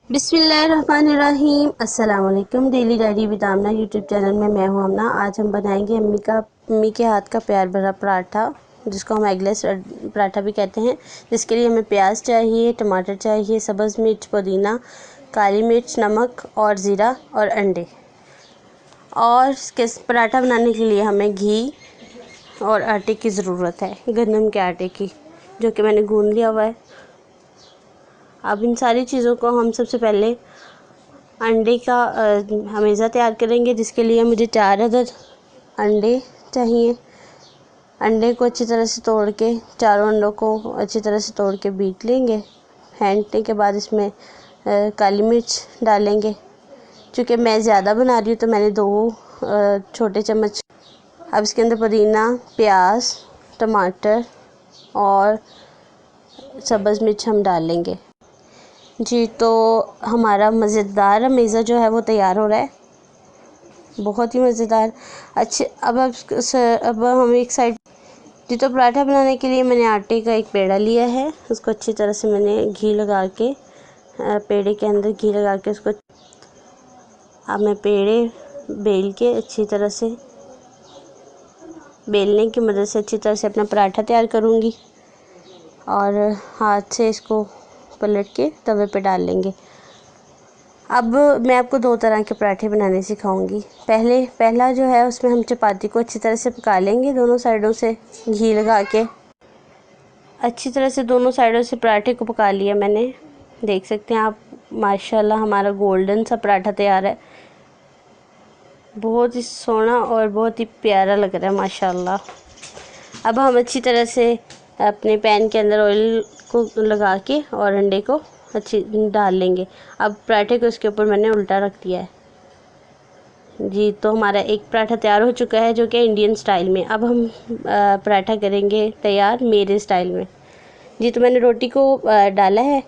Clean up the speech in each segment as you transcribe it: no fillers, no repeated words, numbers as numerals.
बिस्मिल्लाहिर्रहमानिर्रहीम। अस्सलाम वालेकुम। Daily diary with Amna YouTube channel में मैं हूं आमना। आज हम बनाएंगे अम्मी के हाथ का प्यार भरा पराठा, जिसको हम एगलेस पराठा भी कहते हैं। जिसके लिए हमें प्याज चाहिए, टमाटर चाहिए, सब्ज़ मिर्च, पुदीना, काली मिर्च, नमक और ज़ीरा और अंडे। और इसके पराठा बनाने के लिए हमें घी और आटे की ज़रूरत है, गंदम के आटे की, जो कि मैंने गूंद लिया हुआ है। अब इन सारी चीज़ों को हम सबसे पहले अंडे का हमेज़ा तैयार करेंगे, जिसके लिए मुझे 4 अदद अंडे चाहिए। अंडे को अच्छी तरह से तोड़ के, चारों अंडों को अच्छी तरह से तोड़ के बीट लेंगे। फेंटने के बाद इसमें काली मिर्च डालेंगे। चूँकि मैं ज़्यादा बना रही हूँ तो मैंने 2 छोटे चम्मच। अब इसके अंदर पुदीना, प्याज, टमाटर और सब्ज़ मिर्च हम डालेंगे। जी, तो हमारा मज़ेदार अमेज़ा जो है वो तैयार हो रहा है, बहुत ही मज़ेदार। अच्छे अब हम एक साइड जी, तो पराठा बनाने के लिए मैंने आटे का एक पेड़ा लिया है। उसको अच्छी तरह से मैंने घी लगा के, पेड़े के अंदर घी लगा के उसको अब मैं पेड़े बेल के अच्छी तरह से, बेलने की मदद से अच्छी तरह से अपना पराठा तैयार करूँगी और हाथ से इसको पलट के तवे पे डाल लेंगे। अब मैं आपको 2 तरह के पराठे बनाने सिखाऊंगी। पहला जो है उसमें हम चपाती को अच्छी तरह से पका लेंगे, दोनों साइडों से घी लगा के। अच्छी तरह से दोनों साइडों से पराठे को पका लिया मैंने, देख सकते हैं आप। माशाल्लाह हमारा गोल्डन सा पराठा तैयार है, बहुत ही सोना और बहुत ही प्यारा लग रहा है माशाल्लाह। अब हम अच्छी तरह से अपने पैन के अंदर ऑयल को लगा के और अंडे को अच्छी डाल लेंगे। अब पराठे को इसके ऊपर मैंने उल्टा रख दिया है। जी, तो हमारा एक पराठा तैयार हो चुका है, जो कि इंडियन स्टाइल में। अब हम पराठा करेंगे तैयार मेरे स्टाइल में। जी, तो मैंने रोटी को डाला है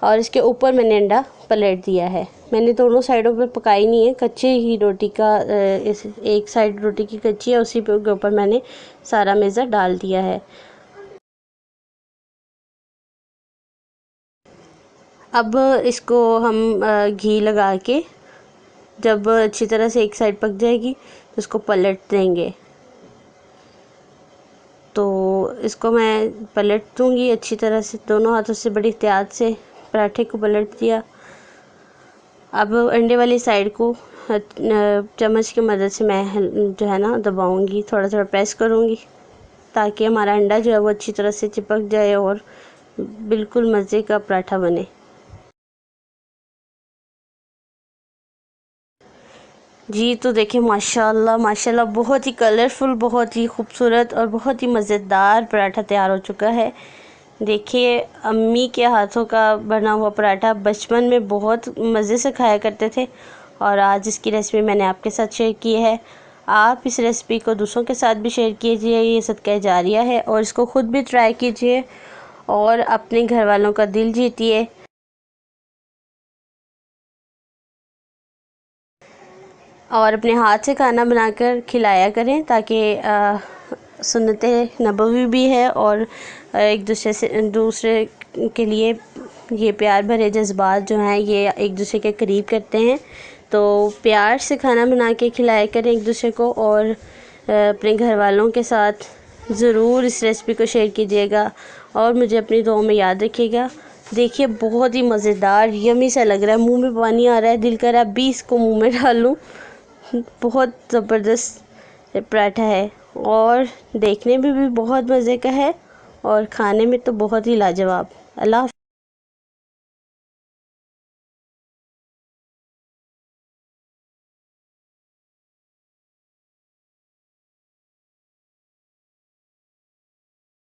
और इसके ऊपर मैंने अंडा पलट दिया है। मैंने दोनों साइडों पे पकाई नहीं है, कच्चे ही रोटी का इस एक साइड रोटी की कच्ची है, उसी के ऊपर मैंने सारा मेज़ा डाल दिया है। अब इसको हम घी लगा के, जब अच्छी तरह से एक साइड पक जाएगी तो इसको पलट देंगे। तो इसको मैं पलट दूँगी अच्छी तरह से, दोनों हाथों से बड़ी एहतियात से पराठे को पलट दिया। अब अंडे वाली साइड को चम्मच की मदद से मैं जो है ना दबाऊँगी, थोड़ा थोड़ा प्रेस करूँगी, ताकि हमारा अंडा जो है वो अच्छी तरह से चिपक जाए और बिल्कुल मज़े का पराठा बने। जी, तो देखिए माशाल्लाह माशाल्लाह बहुत ही कलरफुल, बहुत ही खूबसूरत और बहुत ही मज़ेदार पराठा तैयार हो चुका है। देखिए, अम्मी के हाथों का बना हुआ पराठा बचपन में बहुत मज़े से खाया करते थे, और आज इसकी रेसिपी मैंने आपके साथ शेयर की है। आप इस रेसिपी को दूसरों के साथ भी शेयर कीजिए, ये सदका जारिया है, और इसको ख़ुद भी ट्राई कीजिए और अपने घर वालों का दिल जीतिए। और अपने हाथ से खाना बनाकर खिलाया करें, ताकि सुन्नते नबवी भी है, और एक दूसरे के लिए ये प्यार भरे जज्बात जो हैं ये एक दूसरे के करीब करते हैं। तो प्यार से खाना बना के खिलाया करें एक दूसरे को, और अपने घर वालों के साथ ज़रूर इस रेसिपी को शेयर कीजिएगा और मुझे अपनी दुआओं में याद रखिएगा। देखिए, बहुत ही मज़ेदार यम्मी सा लग रहा है, मुंह में पानी आ रहा है, दिल कर रहा है 20 को मुंह में डालूं। बहुत ज़बरदस्त पराठा है और देखने में भी बहुत मज़े का है, और खाने में तो बहुत ही लाजवाब। अल्लाह।